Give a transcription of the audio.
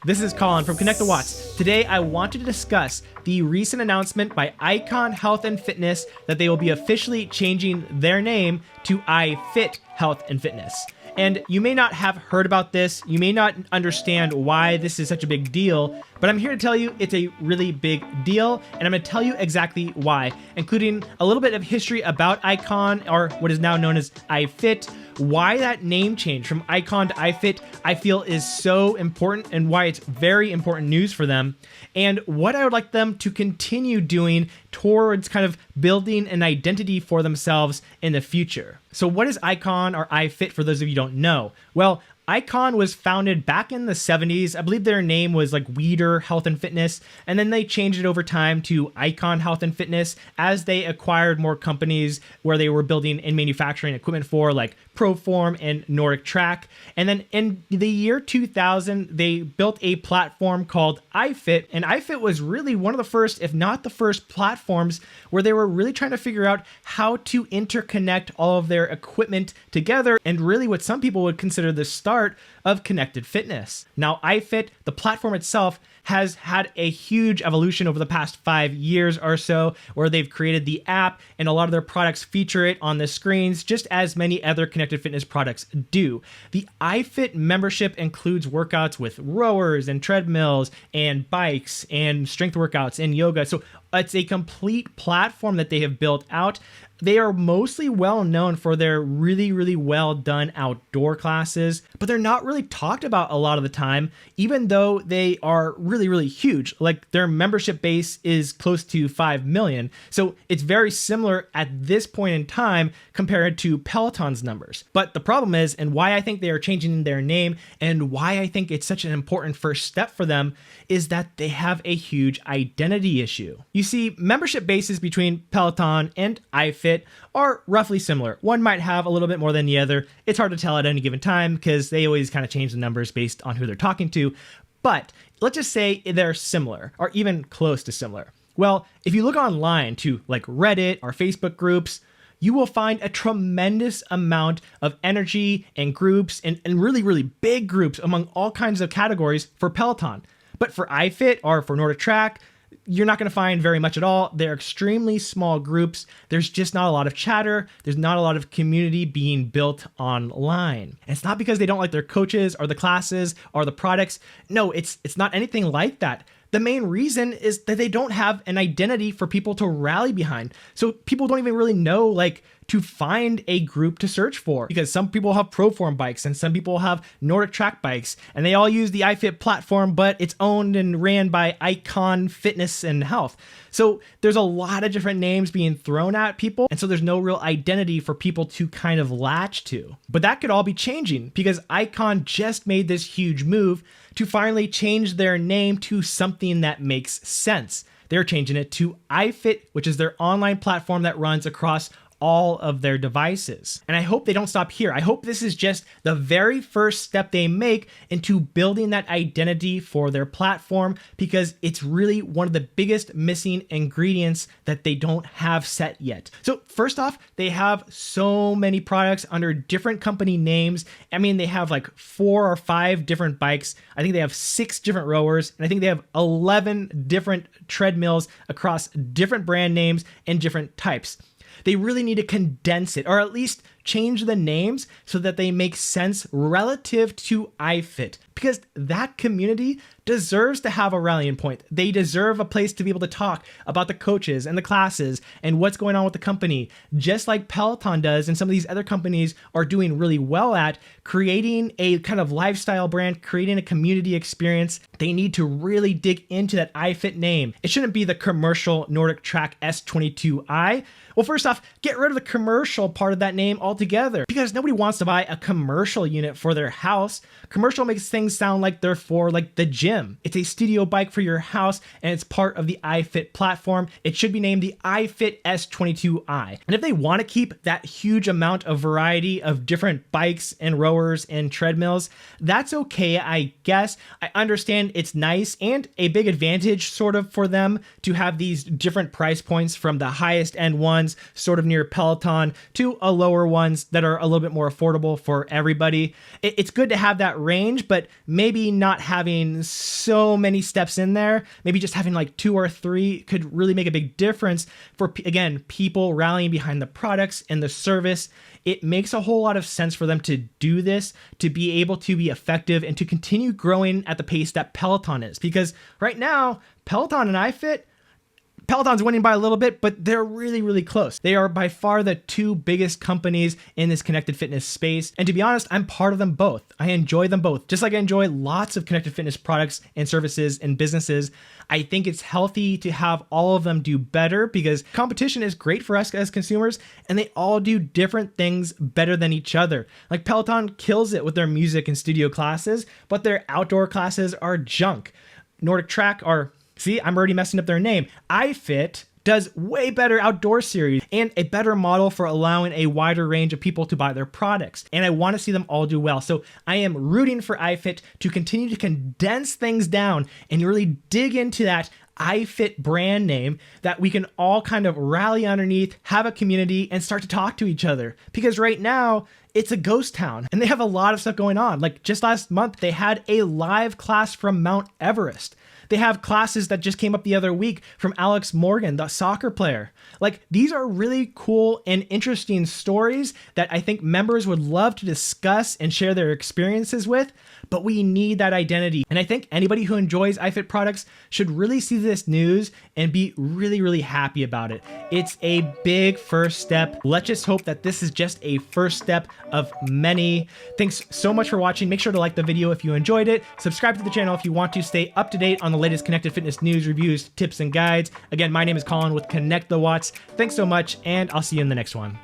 This is Colin from Connect the Watts. Today, I wanted to discuss the recent announcement by Icon Health and Fitness that they will be officially changing their name to iFIT Health and Fitness. And you may not have heard about this, you may not understand why this is such a big deal, but I'm here to tell you it's a really big deal, and I'm going to tell you exactly why, including a little bit of history about Icon, or what is now known as iFIT, why that name change from Icon to iFIT I feel is so important and why it's very important news for them, and what I would like them to continue doing towards kind of building an identity for themselves in the future. So what is Icon or iFIT for those of you who don't know? Well, Icon was founded back in the 70s. I believe their name was like Weider Health and Fitness, and then they changed it over time to Icon Health and Fitness as they acquired more companies where they were building and manufacturing equipment for, like Proform and Nordictrack. And then in the year 2000, they built a platform called iFIT, and iFIT was really one of the first, if not the first, platforms where they were really trying to figure out how to interconnect all of their equipment together, and really what some people would consider the start of connected fitness. Now, iFIT, the platform itself, has had a huge evolution over the past 5 years or so, where they've created the app and a lot of their products feature it on the screens, just as many other connected fitness products do. The iFIT membership includes workouts with rowers and treadmills and bikes and strength workouts and yoga. So it's a complete platform that they have built out. They are mostly well known for their really, really well done outdoor classes, but they're not really talked about a lot of the time, even though they are really, really huge. Like, their membership base is close to 5 million. So it's very similar at this point in time compared to Peloton's numbers. But the problem is, and why I think they are changing their name and why I think it's such an important first step for them, is that they have a huge identity issue. You see, membership bases between Peloton and iFIT are roughly similar. One might have a little bit more than the other. It's hard to tell at any given time because they always kind of change the numbers based on who they're talking to. But let's just say they're similar or even close to similar. Well, if you look online to like Reddit or Facebook groups, you will find a tremendous amount of energy and groups and really, really big groups among all kinds of categories for Peloton. But for iFIT or for Nordictrack, you're not going to find very much at all. They're extremely small groups. There's just not a lot of chatter. There's not a lot of community being built online. And it's not because they don't like their coaches or the classes or the products. No, it's not anything like that. The main reason is that they don't have an identity for people to rally behind. So people don't even really know, like, to find a group to search for, because some people have Proform bikes and some people have Nordictrack bikes, and they all use the iFIT platform, but it's owned and ran by Icon Fitness and Health. So there's a lot of different names being thrown at people, and so there's no real identity for people to kind of latch to. But that could all be changing because Icon just made this huge move to finally change their name to something that makes sense. They're changing it to iFIT, which is their online platform that runs across all of their devices. And I hope they don't stop here. I hope this is just the very first step they make into building that identity for their platform, because it's really one of the biggest missing ingredients that they don't have set yet. So first off, they have so many products under different company names. I mean, they have like 4 or 5 different bikes. I think they have 6 different rowers, and I think they have 11 different treadmills across different brand names and different types. They really need to condense it, or at least change the names so that they make sense relative to iFIT, because that community deserves to have a rallying point. They deserve a place to be able to talk about the coaches and the classes and what's going on with the company, just like Peloton does and some of these other companies are doing really well at creating a kind of lifestyle brand, creating a community experience. They need to really dig into that iFIT name. It shouldn't be the commercial Nordictrack S22i. Well, first off, get rid of the commercial part of that name altogether, because nobody wants to buy a commercial unit for their house. Commercial makes things sound like they're for like the gym. It's a studio bike for your house, and it's part of the iFIT platform. It should be named the iFIT S22i. And if they want to keep that huge amount of variety of different bikes and rowers and treadmills, that's okay, I guess. I understand it's nice and a big advantage sort of for them to have these different price points, from the highest end ones sort of near Peloton to a lower one ones that are a little bit more affordable for everybody. It's good to have that range, but maybe not having so many steps in there. Maybe just having like 2 or 3 could really make a big difference for, again, people rallying behind the products and the service. It makes a whole lot of sense for them to do this, to be able to be effective and to continue growing at the pace that Peloton is. Because right now, Peloton and iFIT, Peloton's winning by a little bit, but they're really, really close. They are by far the 2 biggest companies in this connected fitness space. And to be honest, I'm part of them both. I enjoy them both. Just like I enjoy lots of connected fitness products and services and businesses, I think it's healthy to have all of them do better because competition is great for us as consumers and they all do different things better than each other. Like Peloton kills it with their music and studio classes, but their outdoor classes are junk. Nordictrack are... See, I'm already messing up their name. iFIT does way better outdoor series and a better model for allowing a wider range of people to buy their products. And I want to see them all do well. So I am rooting for iFIT to continue to condense things down and really dig into that iFIT brand name that we can all kind of rally underneath, have a community, and start to talk to each other. Because right now, it's a ghost town and they have a lot of stuff going on. Like just last month, they had a live class from Mount Everest. They have classes that just came up the other week from Alex Morgan, the soccer player. Like these are really cool and interesting stories that I think members would love to discuss and share their experiences with, but we need that identity. And I think anybody who enjoys iFIT products should really see this news and be really, really happy about it. It's a big first step. Let's just hope that this is just a first step of many. Thanks so much for watching. Make sure to like the video if you enjoyed it. Subscribe to the channel if you want to stay up to date on the latest connected fitness news, reviews, tips, and guides. Again, my name is Colin with Connect the Watts. Thanks so much, and I'll see you in the next one.